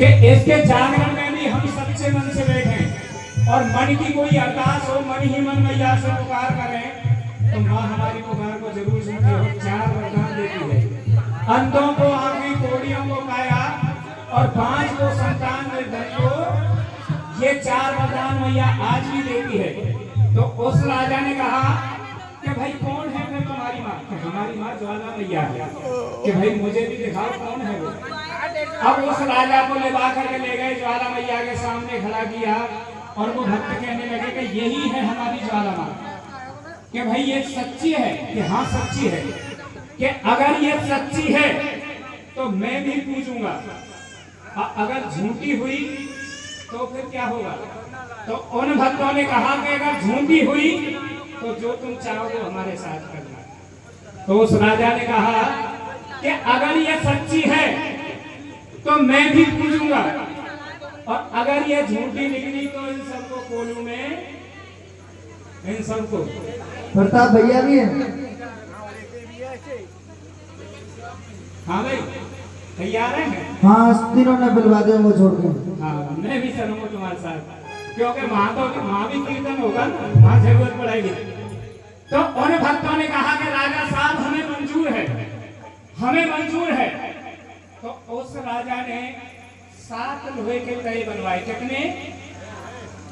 कि इसके जागरण में भी हम सच्चे मन से बैठे और मन की कोई अरदास हो, मन ही मन मैया से पुकार करें तो माँ हमारी पुकार को जरूर सुनती हो। 4 वरदान देती है, अंधों को आंखें, कोड़ियों को काया और 5 को संतान में धन को। ये 4 वरदान मैया आज भी देती है। तो उस राजा ने कहा कि भाई कौन है फिर तुम्हारी माँ? हमारी माँ ज्वाला मैया है। कि भाई मुझे भी दिखाओ कौन है वो। अब उस राजा को ले करके ले गए, ज्वाला मैया के सामने खड़ा किया और वो भक्त कहने लगे कि यही है हमारी ज्वाला माँ। कि भाई ये सच्ची है? कि हाँ सच्ची है। कि अगर ये सच्ची है तो मैं भी पूजूंगा, अगर झूठी हुई तो फिर क्या होगा? तो उन भक्तों ने कहा कि अगर झूठी हुई तो जो तुम चाहोगे हमारे साथ करना। तो उस राजा ने कहा कि अगर ये सच्ची है तो मैं भी पूजूंगा, और अगर ये झूठी निकली तो इन सबको कोलू में, इन सबको। प्रताप भैया भी है। हाँ भाई तैयार है? हाँ तीनों ने बुलवा दे वो छोड़ के। हाँ मैं भी चलूंगा तुम्हारे साथ, क्योंकि वहां भी कीर्तन होगा ना, वहां जरूरत पड़ेगी। तो उन भक्तों ने कहा कि राजा साहब हमें मंजूर है, हमें मंजूर है। तो उस राजा ने 7 लोहे के तय बनवाए। कितने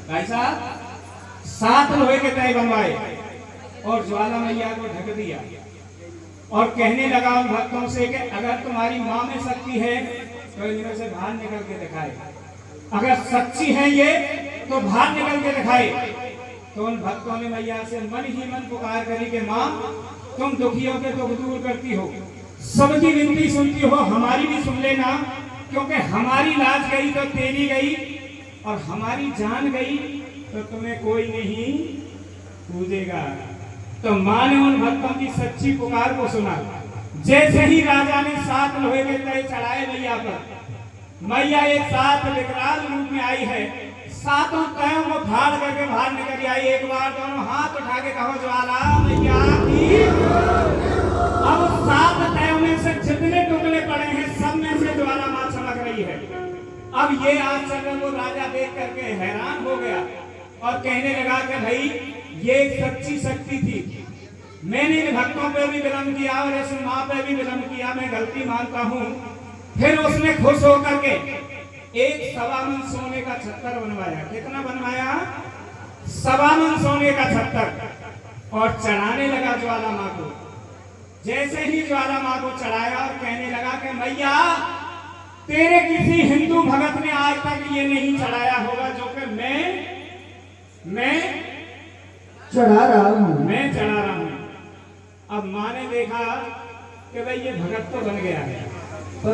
भाई साहब? 7 लोहे के तय बनवाए और ज्वाला मैया को ढक दिया और कहने लगा उन भक्तों से कि अगर तुम्हारी माँ में शक्ति है तो इनमें से बाहर निकल के दिखाए, अगर सच्ची है ये तो बाहर निकल के दिखाए। तो उन भक्तों ने मैया से मन ही मन पुकार करी कि माँ तुम दुखियों के दुख दूर करती हो, सबकी विनती सुनती हो, हमारी भी सुन लेना, क्योंकि हमारी लाज गई तो तेरी गई और हमारी जान गई तो तुम्हें कोई नहीं पूजेगा। तो माँ ने उन भक्तों की सच्ची पुकार को सुना। जैसे ही राजा ने 7 लोहे के तय चढ़ाए मैया पर, मैया एक 7 विकराल रूप में आई है। 7 तयों को फाड़ करके बाहर निकल आई। एक बार दोनों हाथ उठा के कहो ज्वाला मैया की। अब 7 तयों में से जितने टुकड़े पड़े हैं सब में से ज्वाला माँ चमक रही है। अब ये आश्चर्य वो राजा देख करके हैरान हो गया और कहने लगा कि भाई ये सच्ची शक्ति थी। मैंने इन भक्तों पे भी विलम्ब किया और इस माँ पे भी विलम्ब किया, मैं गलती मानता हूँ। फिर उसने खुश होकर के एक 1.25 मन सोने का छत्तर बनवाया। कितना बनवाया? 1.25 मन सोने का छत्तर और चढ़ाने लगा ज्वाला माँ को। जैसे ही ज्वाला माँ को चढ़ाया और कहने लगा कि मैया तेरे किसी हिंदू भगत ने आज तक ये नहीं चढ़ाया होगा जो कि मैं चढ़ा रहा हूँ, मैं चढ़ा रहा हूँ। अब माँ ने देखा कि भाई ये भगत तो बन गया है,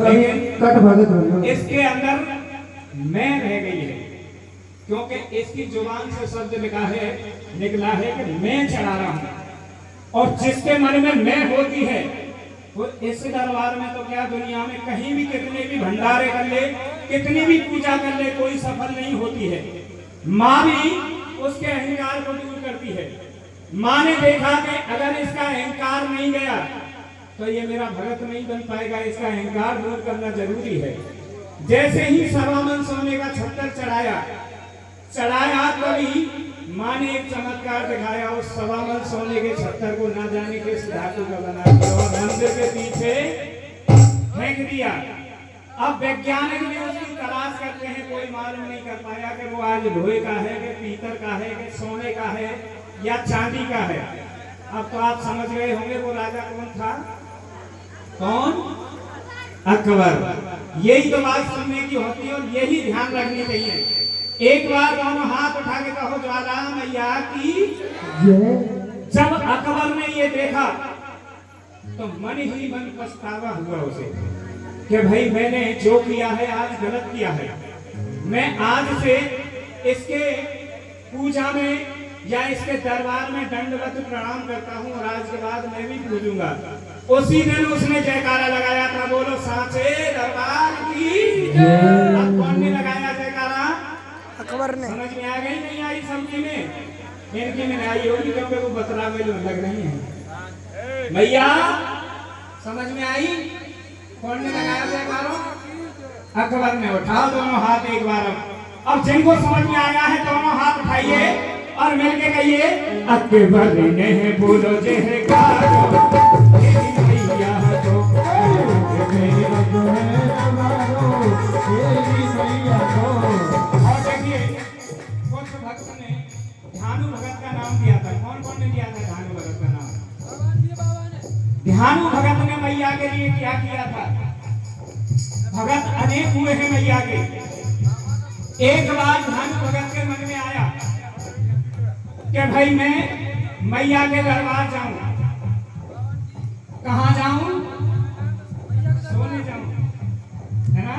लेकिन कट भगत बन गया। इसके अंदर मैं रह गई है, क्योंकि इसकी जुबान से शब्द निकला है कि मैं चढ़ा रहा हूँ। और जिसके मन में मैं होती है वो इस दरबार में तो क्या दुनिया में कहीं भी कितने भी भंडारे कर ले, कितनी भी पूजा कर ले, कोई सफल नहीं होती है। माँ भी उसके अहंकार को दूर करती है। माँ ने देखा कि अगर इसका अहंकार नहीं गया तो ये मेरा भगत नहीं बन पाएगा, इसका अहंकार दूर करना जरूरी है। जैसे ही 1.25 मन सोने का छत्तर चढ़ाया तभी माँ ने एक चमत्कार दिखाया। उस 1.25 मन सोने के छत्तर को ना जाने किस धातु का बना दिया और मंदिर के पीछे फेंक दिया। अब वैज्ञानिक भी उसकी तलाश करते हैं, कोई मालूम नहीं कर पाया कि वो आज लोहे का है कि पीतल का है कि सोने का है या चांदी का है। अब तो आप समझ गए होंगे वो राजा कौन था। कौन? अकबर। यही तो बात सुनने की होती है और यही ध्यान रखनी चाहिए। एक बार दोनों हाथ उठा के कहो ज्वाला मैया की। जब अकबर ने ये देखा तो मन ही मन पछतावा हुआ उसे कि भाई मैंने जो किया है आज गलत किया है। मैं आज से इसके पूजा में या इसके दरबार में दंडवत प्रणाम करता हूँ और आज के बाद मैं भी पूजूंगा। उसी दिन उसने जयकारा लगाया था, बोलो साचे दरबार की। अब कौन ने लगाया जयकारा? अकबर ने। समझ में आ गई नहीं आई? सबकी में इनकी में आई होगी क्योंकि वो बतरा में लग रही है। भैया समझ में आई? कौन ने लगाया जयकारा? अकबर ने उठाओ दोनों हाथ एक बार। अब जिनको समझ में आया है दोनों हाथ उठाइए और मिलके कहिए, अकबर ने बोलो जे है गारो तेरी मैया को, मेरी मैया को। और देखिए कुछ भक्त ने ध्यानु भगत का नाम दिया था। कौन कौन ने दिया था ध्यानु भगत का नाम? ध्यानु भगत ने मैया के लिए क्या किया था? भगत अनेक हुए हैं मैया के। एक बार ध्यानु भगत के मन में आया कि भाई मैं मैया के दरबार जाऊं। कहां जाऊं? सोने जाऊं, है ना?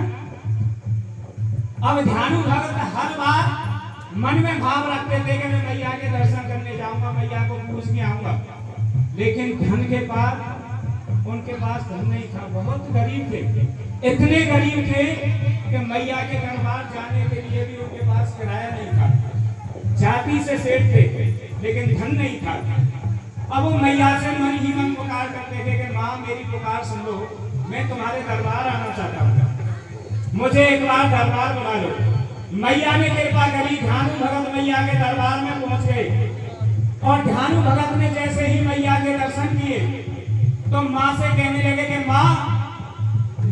अब ध्यानु भगत हर बार मन में भाव रखते थे कि मैं मैया के दर्शन करने जाऊंगा, मैया को पूछ के आऊंगा। लेकिन धन के पास उनके पास धन नहीं था, बहुत गरीब थे। इतने गरीब थे कि मैया के दरबार जाने के लिए भी उनके पास किराया नहीं था। जाति से सेठ थे लेकिन धन नहीं था। अब वो मैया से मन ही मन पुकार करते थे कि माँ मेरी पुकार सुन लो, मैं तुम्हारे दरबार आना चाहता हूँ, मुझे एक बार दरबार बुला लो। मैया ने कृपा करी, ध्यानु भगत मैया के दरबार में पहुंच गए। और ध्यानु भगत ने जैसे ही मैया के दर्शन किए तो माँ से कहने लगे कि माँ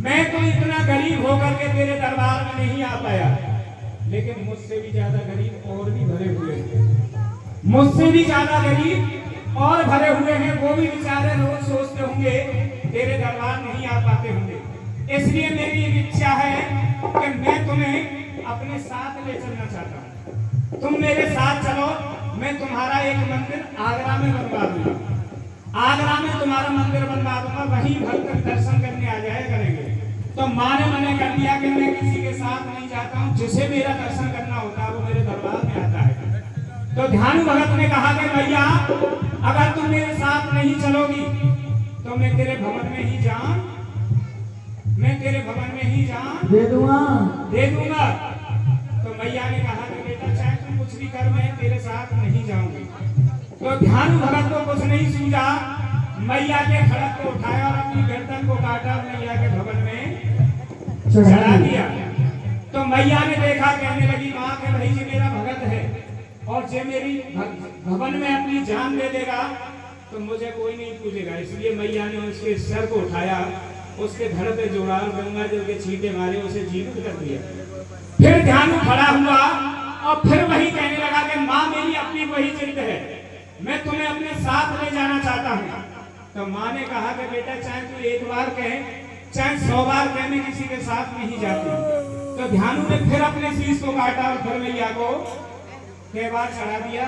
मैं तो इतना गरीब होकर के तेरे दरबार में नहीं आ पाया, लेकिन मुझसे भी ज्यादा गरीब और भी भरे हुए हैं, मुझसे भी ज्यादा गरीब और भरे हुए हैं। वो भी बेचारे रोज सोचते होंगे तेरे दरबार नहीं आ पाते होंगे। इसलिए मेरी एक इच्छा है कि मैं तुम्हें अपने साथ ले चलना चाहता हूँ। तुम मेरे साथ चलो, मैं तुम्हारा एक मंदिर आगरा में बनवा दूंगा। आगरा में तुम्हारा मंदिर बनवा दूंगा, वहीं भक्त दर्शन करने आ जाया करेंगे। तो माँ ने मना कर दिया कि मैं किसी के साथ नहीं जाता हूँ, जिसे मेरा दर्शन करना होता है वो मेरे दरबार में आता है। तो ध्यानु भगत ने कहा कि मैया अगर तुम मेरे साथ नहीं चलोगी तो मैं तेरे भवन में ही जान दे दूंगा। तो मैया ने कहा कि बेटा चाहे तुम कुछ भी कर, मैं तेरे साथ नहीं जाऊंगी। तो ध्यानु भगत को कुछ नहीं सूझा, मैया के खड़क को उठाया और अपनी गर्दन को काटा, मैया के भवन में चढ़ा दिया। तो मैया ने देखा, कहने लगी माँ के भाई जी मेरा भगत है और जे मेरी भवन में अपनी जान दे देगा तो मुझे कोई नहीं पूछेगा। इसलिए मैया ने उसके सर को उठाया, उसके धड़ पे जोड़ा, गंगा जल के छींटे मारे, उसे जीवित कर दिया। फिर ध्यानु खड़ा हुआ और फिर वही कहने लगा कि माँ मेरी अपनी वही जिद है, मैं तुम्हें अपने साथ ले जाना चाहता हूँ। तो माँ ने कहा कि बेटा चाहे तू एक बार कहे चाहे 100 बार कहे, मैं किसी के साथ नहीं जाती। तो ध्यानु ने फिर अपने शीश को काटा और फिर मैया को कई बार चढ़ा दिया,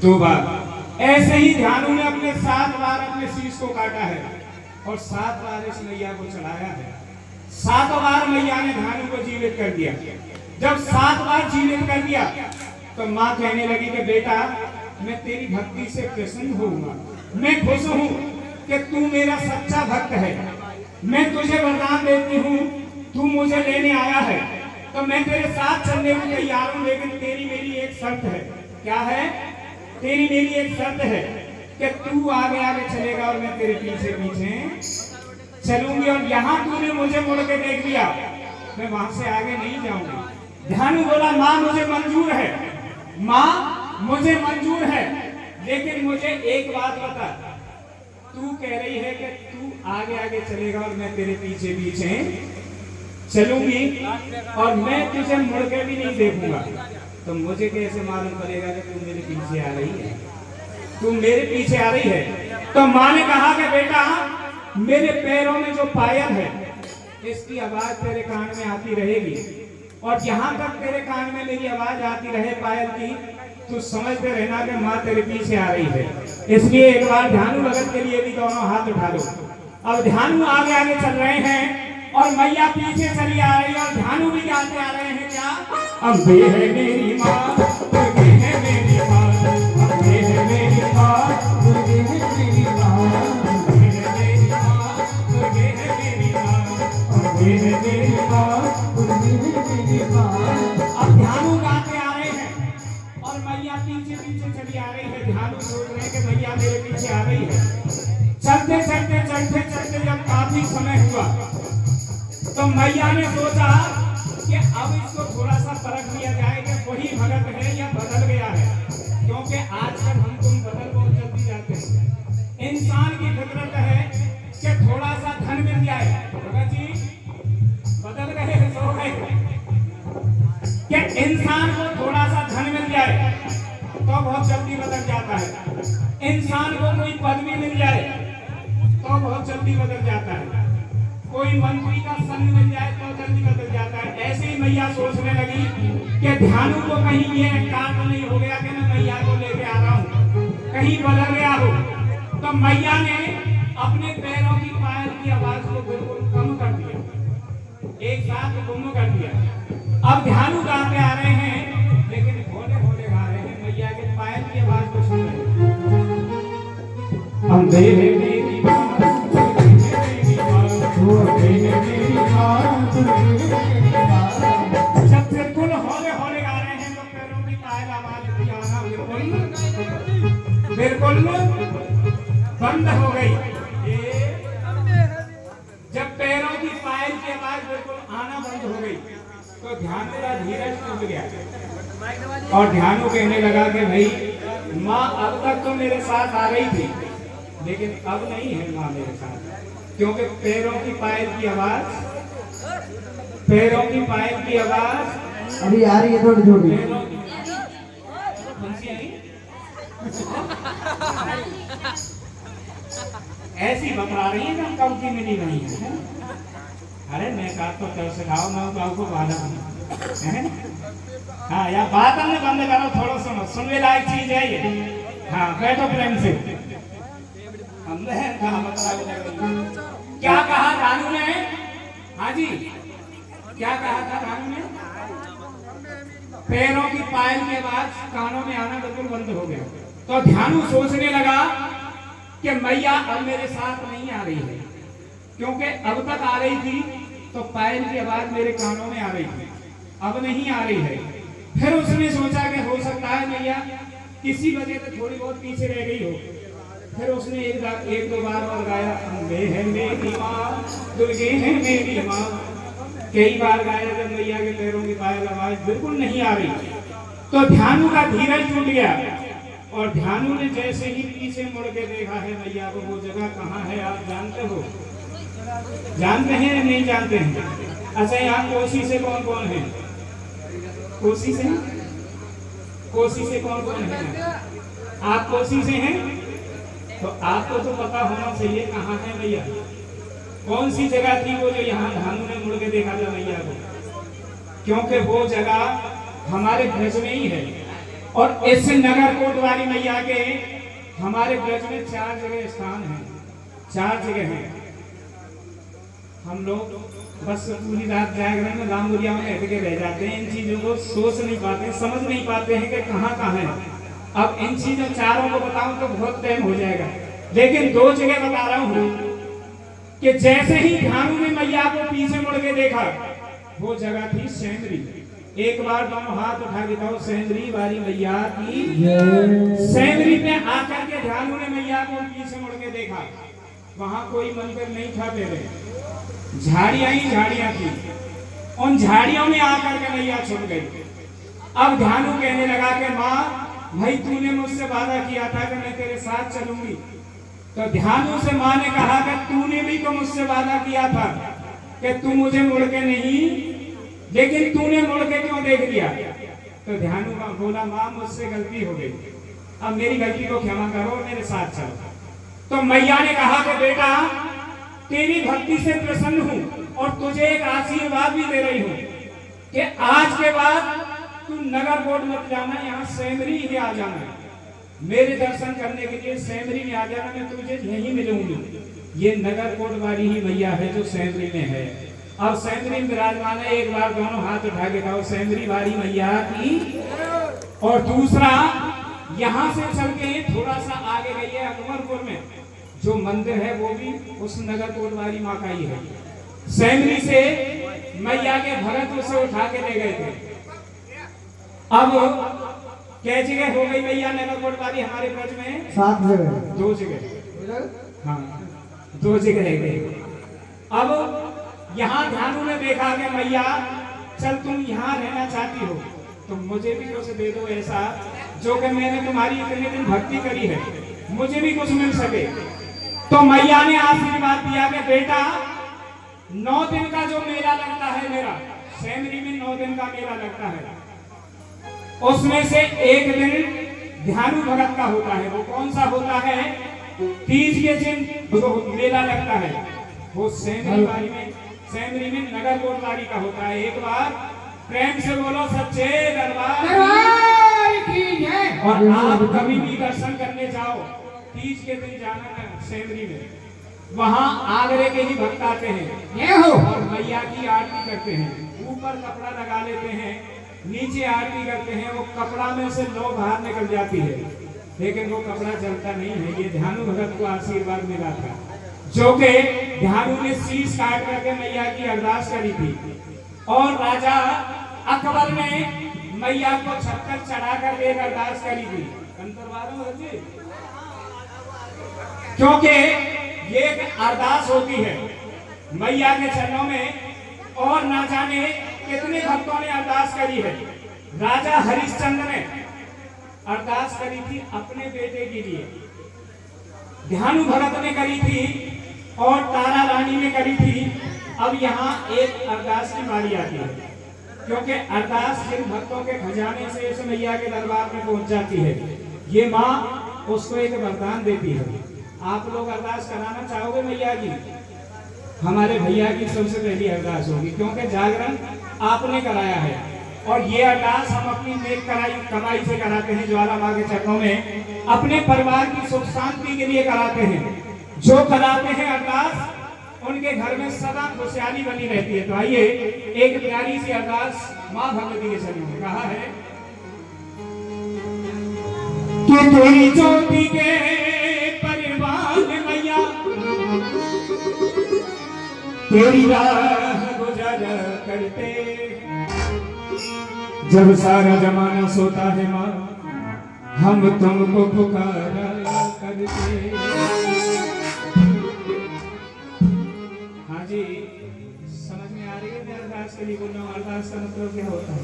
2 बार। ऐसे ही ध्यानु ने अपने 7 बार अपने शीश को काटा है और 7 बार इस मैया को चढ़ाया है। 7 बार मैया ने ध्यानु को जीवित कर दिया। जब 7 बार जीवित कर दिया तो माँ कहने लगी कि बेटा मैं तेरी भक्ति से प्रसन्न होऊंगा, मैं खुश हूँ कि तू मेरा सच्चा भक्त है। मैं तुझे वरदान देती हूँ, तू मुझे लेने आया है तो मैं तेरे साथ चलने को तैयार हूँ, लेकिन तेरी मेरी एक शर्त है। क्या है? तेरी मेरी एक शर्त है कि तू आगे आगे चलेगा और मैं तेरे पीछे पीछे चलूंगी। और यहाँ तूने मुझे मुड़ के देख लिया, मैं वहां से आगे नहीं जाऊंगी। ध्यानु बोला माँ मुझे मंजूर है, माँ मुझे मंजूर है, लेकिन मुझे एक बात बता, तू कह रही है कि तू आगे आगे चलेगा और मैं तेरे पीछे पीछे चलूंगी और मैं तुझे मुड़ के भी नहीं देखूंगा, तो मुझे कैसे मालूम पड़ेगा कि तू मेरे पीछे आ रही है, तू मेरे पीछे आ रही है। तो माँ ने कहा कि बेटा मेरे पैरों में जो पायल है इसकी आवाज तेरे कान में आती रहेगी, और जहां तक तेरे कान में मेरी आवाज आती रहे पायल की, तू समझते रहना कि माँ तेरे पीछे आ रही है। इसलिए एक बार ध्यानु भगत के लिए भी दोनों हाथ उठा लो। अब ध्यानु आगे आगे चल रहे हैं और मैया पीछे चली आ रही है और ध्यानु भी गाते आ रहे हैं क्या? अम्बे है मेरी माँ, दुर्गे है मेरी माँ, अम्बे है मेरी माँ, दुर्गे है मेरी माँ, अम्बे है मेरी माँ, दुर्गे है मेरी माँ, अम्बे है मेरी माँ, दुर्गे है मेरी माँ। अब ध्यानु गाते आ रहे हैं और मैया पीछे पीछे चली आ रही है। ध्यानु सोच रहे हैं कि मैया मेरे पीछे आ रही है। चलते चलते चलते चलते जब काफी समय हुआ तो तो मैया ने सोचा कि अब इसको थोड़ा सा परख लिया जाए कि वही भगत है या बदल गया है, क्योंकि आजकल हम तुम बदल बहुत जल्दी जाते हैं। इंसान की फितरत है कि थोड़ा सा धन मिल जाए, भगत जी बदल गए सो गए, कि इंसान को थोड़ा सा धन मिल जाए तो बहुत जल्दी बदल जाता है। इंसान को कोई पदवी मिल जाए तो बहुत जल्दी बदल जाता है। कोई मंत्री का संग मिल जाए तो जल्दी बदल जाता है। ऐसे ही मैया सोचने लगी कि ध्यानु को कहीं ये काट नहीं हो गया कि मैं मैया को लेके आ रहा हूँ, कहीं बदल गया हो। तो मैया ने अपने पैरों की पायल की आवाज को बिल्कुल कम कर दिया, एक साथ गुम कर दिया। अब ध्यानु गाते आ रहे हैं, लेकिन भोले भोले गा रहे हैं, मैया के पायल की आवाज को सुन रहे हैं। अंधेरे मेरी माँ, जब बिल्कुल हौले हौले गा रहे हैं तो पैरों की पायल आवाज की आना बिल्कुल बंद हो गई। जब पैरों की पायल की आवाज बिल्कुल आना बंद हो गई तो ध्यान का धीरज टूट गया और ध्यानु कहने लगा कि भाई माँ अब तक तो मेरे साथ आ रही थी, लेकिन अब नहीं है माँ मेरे साथ, क्योंकि पैरों की पायल की आवाज अभी आ रही है थोड़ी थोड़ी। ऐसी बता रही है ना कब की मिली नहीं है। अरे मैं कहा तो कर सिखाओ, मैं काऊ को बाधा है। हाँ यार बात हमने बंद करो, थोड़ा सुनो, सुनने लायक चीज है ये। हाँ बैठो प्रेम से। हमने कहा बता क्या कहा ध्यानु ने? हाँ जी क्या कहा था ध्यानु ने? पैरों की पायल के बाद कानों में आना बिल्कुल बंद हो गया। तो ध्यानु सोचने लगा कि मैया अब मेरे साथ नहीं आ रही है, क्योंकि अब तक आ रही थी तो पायल की आवाज मेरे कानों में आ रही थी, अब नहीं आ रही है। फिर उसने सोचा कि हो सकता है मैया किसी वजह से थोड़ी बहुत पीछे रह गई हो। फिर उसने एक दो बार और गाया, अम्बे है मेरी माँ, दुर्गे है मेरी माँ। कई बार गाया जब मैया के पैरों की पायल आवाज बिल्कुल नहीं आ रही तो ध्यानु का धीरज टूट गया। और ध्यानु ने जैसे ही पीछे मुड़ के देखा है मैया को, वो जगह कहाँ है आप जानते हो? जानते हैं या नहीं जानते हैं? अच्छा यहाँ कोसी से कौन कौन है? कोसी से कौन कौन है? आप कोसी से हैं तो आपको तो पता होना चाहिए कहाँ है मैया। कौन सी जगह थी वो जो यहाँ ध्यानु ने मुड़ के देखा था मैया को? क्योंकि वो जगह हमारे ब्रज में ही है। और इस नगर कोटवाली मैया के हमारे ब्रज में 4 जगह स्थान हैं, 4 जगह हैं। हम लोग बस पूरी रात जागरण में रामपुरिया में बैठ के रह जाते हैं, इन चीजों को सोच नहीं पाते, समझ नहीं पाते हैं कि कहाँ कहाँ है। अब इन चीजों चारों को बताऊं तो बहुत टाइम हो जाएगा, लेकिन 2 जगह बता रहा हूँ कि जैसे ही ध्यानु ने मैया को पीछे मुड़ के देखा, वो जगह थी सेंद्री। एक बार दोनों हाथ उठा के कहो सेंद्री वाली मैया की। सेंद्री में आकर के ध्यानु ने मैया को पीछे मुड़ के देखा, वहां कोई मंदिर नहीं था पहले, झाड़ियां ही झाड़ियां थी। उन झाड़ियों में आकर के मैया छुप गई। अब ध्यानु कहने लगा कि माँ भाई तूने मुझसे वादा किया था कि मैं तेरे साथ चलूंगी। तो ध्यानु से माँ ने कहा कि तूने भी तो मुझसे वादा किया था कि तू मुझे मुड़ के नहीं, लेकिन तूने मुड़ के क्यों देख लिया? तो ध्यानु का बोला माँ मुझसे गलती हो गई, अब मेरी गलती को क्षमा करो, मेरे साथ चलो। तो मैया ने कहा कि बेटा तेरी भक्ति से प्रसन्न हूँ और तुझे एक आशीर्वाद भी दे रही हूँ कि आज के बाद तू नगर कोट मत जाना, यहाँ सेंद्री ही आ जाना, मेरे दर्शन करने के लिए सेंद्री में आ जाना, मैं तुझे यहीं मिलूंगी। ये नगर कोट वाली ही मैया है जो सेंद्री में है। अब सेंद्री विराजमान है, एक बार दोनों हाथ उठा के कहो सेंद्री वाली मैया की। और दूसरा यहाँ से चल के थोड़ा सा आगे गई है अकबरपुर में जो मंदिर है वो भी उस नगर कोटवाली माँ का ही है। सेंद्री से मैया के भगत उसे उठा के ले गए थे। अब क्या जगह हो गई मैया नगर कोटवाली हमारे ब्रज में? 7 जगह, 2 जगह, हाँ 2 जगह रह गई। अब यहाँ ध्यानु ने देखा कि मैया चल तुम यहाँ रहना चाहती हो तो मुझे भी कुछ दे दो ऐसा जो कि मैंने तुम्हारी इतने दिन भक्ति करी है, मुझे भी कुछ मिल सके। तो मैया ने आशीर्वाद दिया कि बेटा 9 दिन का जो मेला लगता है मेरा सेमरी में 9 दिन का मेला लगता है, उसमें से एक दिन ध्यानु भगत का होता है। वो कौन सा होता है? तीज के दिन जो मेला लगता है वो सेमरी में नगर कोटवारी का होता है। एक बार प्रेम से बोलो सच्चे दरबार की जय। और आप कभी भी दर्शन करने जाओ तीज के दिन जाना सेमरी में, वहाँ आगरे के ही भक्त आते हैं ये हो और मैया की आरती करते हैं। ऊपर कपड़ा लगा लेते हैं, नीचे आरती करते हैं। वो कपड़ा में से लौ बाहर निकल जाती है लेकिन वो कपड़ा चलता नहीं है। ये ध्यानु भगत को आशीर्वाद मिला था जो कि ध्यानु ने शीश काट करके मैया की अरदास करी थी और राजा अकबर ने मैया को छप्पर चढ़ा कर एक अरदास करी थी। क्योंकि ये एक अरदास होती है मैया के चरणों में और ना जाने कितने भक्तों ने अरदास करी है। राजा हरिश्चंद्र ने अरदास करी थी अपने बेटे के लिए, ध्यानु भगत ने करी थी और तारा रानी ने करी थी। अब यहाँ एक अरदास की बारी आती है क्योंकि अरदास जिन भक्तों के खजाने से इस मैया के दरबार में पहुंच जाती है ये माँ उसको एक वरदान देती है। आप लोग अरदास कराना चाहोगे मैया की? हमारे भैया की सबसे पहली अरदास होगी क्योंकि जागरण आपने कराया है और ये अरदास हम अपनी नेक कमाई से कराते हैं। ज्वाला माँ के चरणों में अपने परिवार की सुख शांति के लिए कराते हैं। जो कराते हैं अरदास उनके घर में सदा खुशहाली बनी रहती है। तो आइए एक प्यारी सी अरदास माँ भगवती के चरणों में कहा है कि तेरी ज्योति के परिवार में मैया तेरी राह गुजर करते, जब सारा जमाना सोता है माँ हम तुमको पुकारा करते। हाँ जी, समझ में आ रही है अरदास के लिए बोल रहा हूँ। अरदास का मतलब क्या होता है?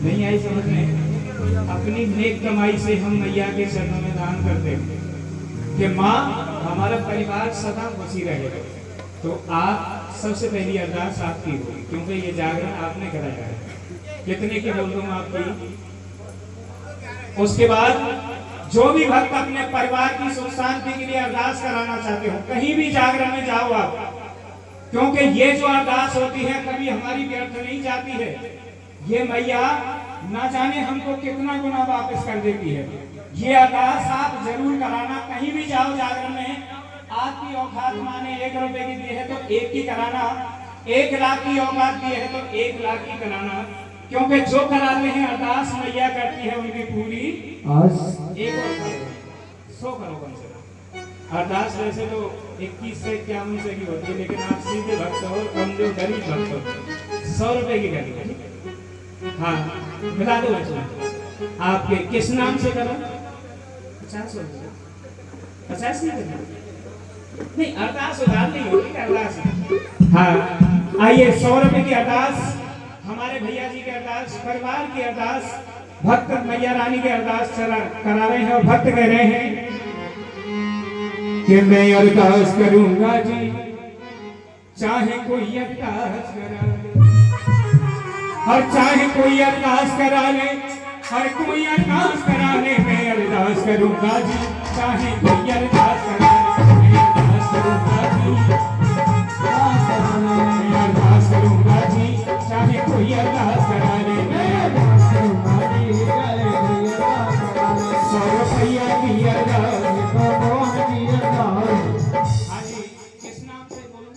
नहीं आई समझ में? अपनी नेक कमाई से हम मैया के चरणों में दान करते हैं कि माँ हमारा परिवार सदा खुशी रहे। तो आप सबसे पहली अरदास आपकी होगी क्योंकि ये जागरण आपने कराया है। कितने की बोल दूँ आपकी? उसके बाद जो भी भक्त अपने परिवार की सुख शांति के लिए अरदास कराना चाहते हो कहीं भी जागरण में जाओ आप, क्योंकि ये जो अरदास होती है कभी हमारी व्यर्थ नहीं जाती है। ये मैया ना जाने हमको कितना गुना वापस कर देती है। ये अरदास आप जरूर कराना, कहीं भी जाओ जागरण में। आपकी औकात माने 1 रुपए की दी है तो 1 की कराना, 1 लाख की औकात दी है तो 1 लाख की कराना, क्योंकि जो कराते हैं अरदास मैया करती है उनकी पूरी। एक और 100 करो कम से कम। अरदास वैसे तो 21 से 51 से की होती है लेकिन आप सीधे भक्त हो, कमजोर गरीब भक्त हो, 100 रुपए की करिए। हाँ मिला दो बच्चों। आपके किस नाम से करो? 50 रुपए। 50 नहीं करना नहीं, अरदास उधार नहीं होती अरदास। हाँ आइए 100 रुपए की अरदास हमारे भैया जी की अरदास, परिवार की अरदास, भक्त मैया रानी की अरदास करा रहे हैं और भक्त कह रहे हैं कि मैं अरदास करूंगा जी चाहे कोई अरदास करा ले, और चाहे कोई अरदास करा ले, हर कोई अरदास करा ले। मैं अरदास करूंगा जी चाहे कोई अरदास करा ले, मैं अरदास करूंगा जी, मैं अरदास करूंगा जी चाहे कोई अरदास करा ले, मैं अरदास करूंगा जी 100 रुपया की अरदास। हाँ जी किस नाम से बोलो?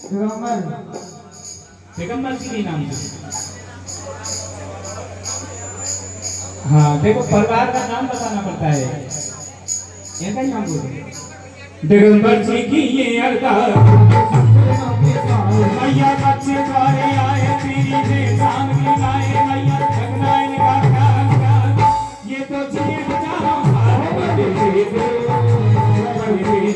दिगंबर जी के नाम से। हाँ देखो परिवार का नाम बताना पड़ता है, ये क्या नाम बोले? दिगंबर जी की ये अरदास मैया बच्चे द्वारे आए तेरी दे सामने लाए मैया जगनायन का ये तो जी जाओ बड़े दे बड़े दे बड़े दे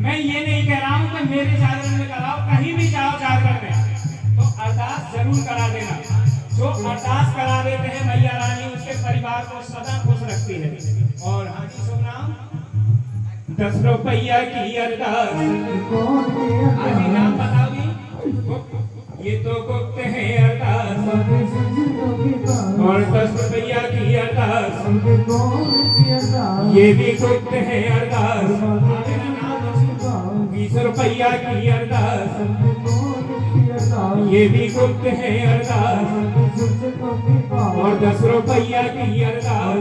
मैं ये नहीं कह रहा हूँ कि मेरे जागरण में कराओ, कहीं भी जाओ जागरण में तो अरदास जरूर करा देना। जो अरदास करा देते हैं मैया रानी उसके परिवार को सदा खुश रखती है। और हाँ जी सुनाम 10 रुपया की अरदास, आदि नाम बताओगी? ये तो गुप्त है अरदास, और 10 रुपया की अरदास, ये भी गुप्त है अरदास। 20 रुपया की अरदास, ये भी गुप्त है अरदास। और 10 रुपया की अरदास,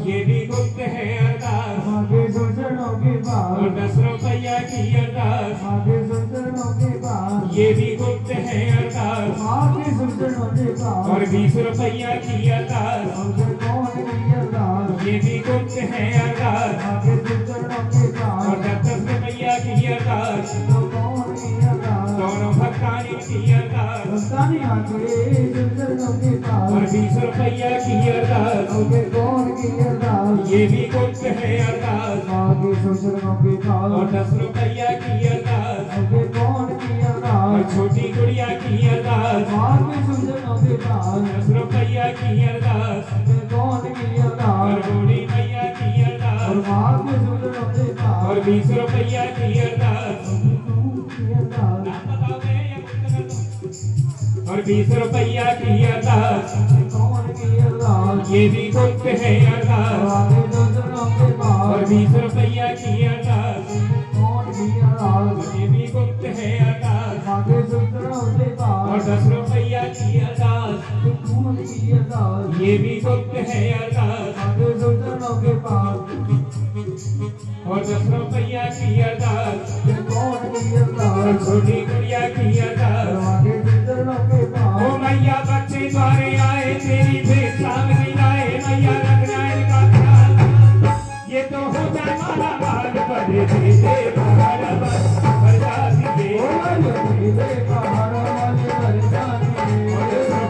ये भी गुप्त है अरदास। और 10 रुपया की अरदास, ये भी गुप्त है अरदास। और 20 रुपया की अरदास, ये भी गुप्त है अरदास। और 10 रुपया की अरदास, दोनों भक्तानी की अरदास। और 20 रुपया की अरदास, ये भी गुप्त है अरदास। और 10 रुपया की अरदास, और छोटी गुड़िया की अरदास। 10 रुपया की अरदास, और बूढ़ी मैया की अरदास। और 20 रुपया की अरदास, नाम बताओगे या गुप्त कर दो? और 20 रुपया की अरदास, ये भी गुप्त है अरदास। और 20 रुपया की अरदास, ये भी गुप्त है अरदास। और 10 रुपया की अरदास, ये भी गुप्त है अरदास। और 10 रुपया की अरदास, और छोटी गुड़िया की अरदास। ओ मैया बच्चे द्वारे आए तेरी भेंट सामने लाए, मैया रखना इनका ख्याल। ये तो हो जाए माला माल बड़े दे दे पहाड़ बरसाती दे।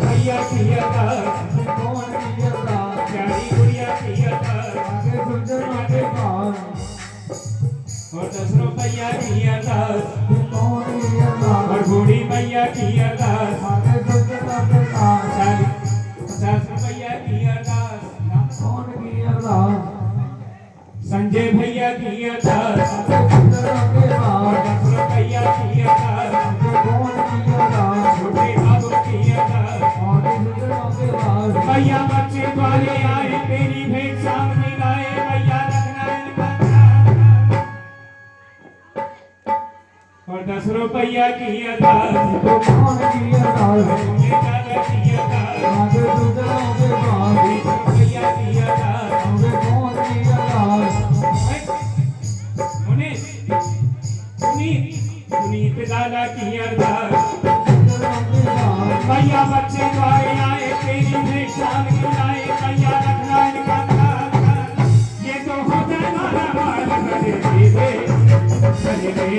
भैया की अरदास, प्यारी गुड़िया की अरदास। और 10 रुपया की अरदास, और बूढ़ी मैया की अरदास। 50 रुपया की अरदास, संजय भैया की अरदास। और 10 रुपया की अरदास, छोटे बाबू की अरदास। भैया बच्चे द्वारे आए तेरी भेंट सामने लाए, भैया रखना इनका ख्याल। और 10 रुपया की अरदास, की अरदास। 20 रुपया की अरदास, सुनीत दादा की अरदास। भैया बच्चे द्वारे आए तेरी भेंट सामने लाए, भैया रखना इनका ख्याल। ये तो हो जाए माला माल बड़े दे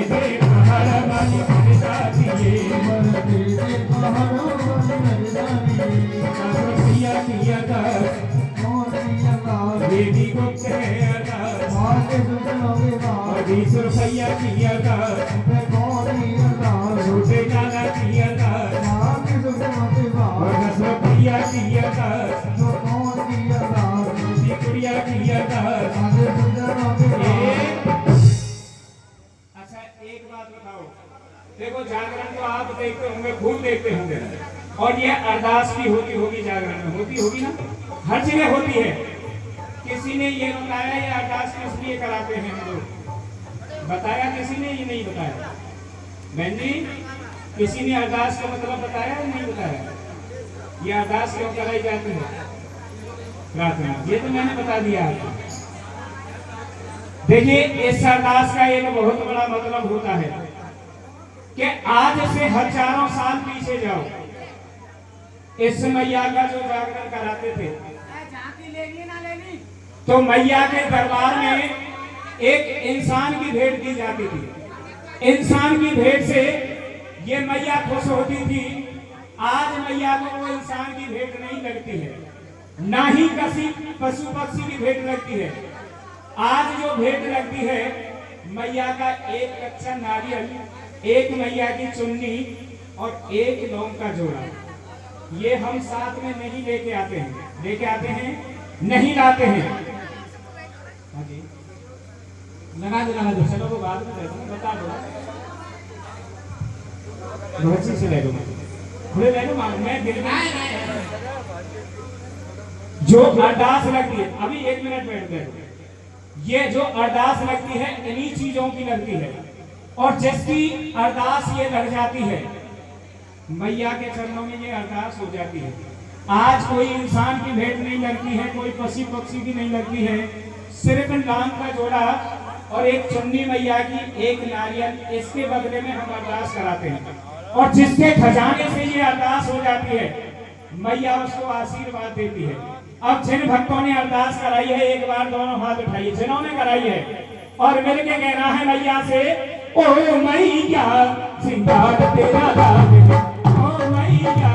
दे पहाड़ वाली बरसाती ये। 50 रुपया की अरदास, ये भी गुप्त है अरदास। और 20 रुपया की अरदास, छोटे दादा की अरदास। और 10 रुपया की अरदास, छोटी गुड़िया की अरदास। अच्छा एक बात बताओ, देखो जागरण तो आप देखते होंगे, खूब देखते होंगे, और ये अरदास भी होती होगी, जागरण में होती होगी ना, हर जगह होती है। किसी ने ये बताया ये अरदास किस लिए कराते हैं हम लोग? बताया किसी ने? ये नहीं बताया। बहन जी किसी ने अरदास का मतलब बताया या नहीं बताया? ये अरदास क्यों कराई जाती है? प्रार्थना, ये तो मैंने बता दिया आपको। देखिए इस अरदास का एक बहुत बड़ा मतलब होता है कि आज से हजारों साल पीछे जाओ, इस मैया का जो जागरण कराते थे तो मैया के दरबार में एक इंसान की भेंट दी जाती थी। इंसान की भेंट से ये मैया खुश होती थी। आज मैया को वो इंसान की भेंट नहीं लगती है, ना ही किसी पशु पक्षी की भेंट लगती है। आज जो भेंट लगती है मैया का एक कच्चा नारियल, एक मैया की चुन्नी और एक लौंग का जोड़ा, ये हम साथ में नहीं लेके आते हैं। लेके आते हैं नहीं लाते हैं। हाँ जी, लगा दो चलो, वो बाद में दे दो, बता दो भर्ची से ले लो, खुले ले लो, मैं दिल में जो अरदास लगती है, अभी 1 मिनट बैठ गए, ये जो अरदास लगती है इन्हीं चीजों की लगती है, और जिसकी अरदास ये लग जाती है मैया के चरणों में ये अरदास हो जाती है। आज कोई इंसान की भेंट नहीं लगती है, कोई पशु पक्षी की नहीं लगती है, सिर्फ लांग का जोड़ा और एक चुन्नी मैया की, एक नारियल, इसके बदले में हम अरदास कराते हैं, और जिसके खजाने से ये अरदास हो जाती है मैया उसको आशीर्वाद देती है। अब जिन भक्तों ने अरदास कराई है एक बार दोनों हाथ उठाइए, जिन्होंने कराई है, और मिलके कहना है मैया से, ओ मैया सिंगार तेरा लागे, ओ मैया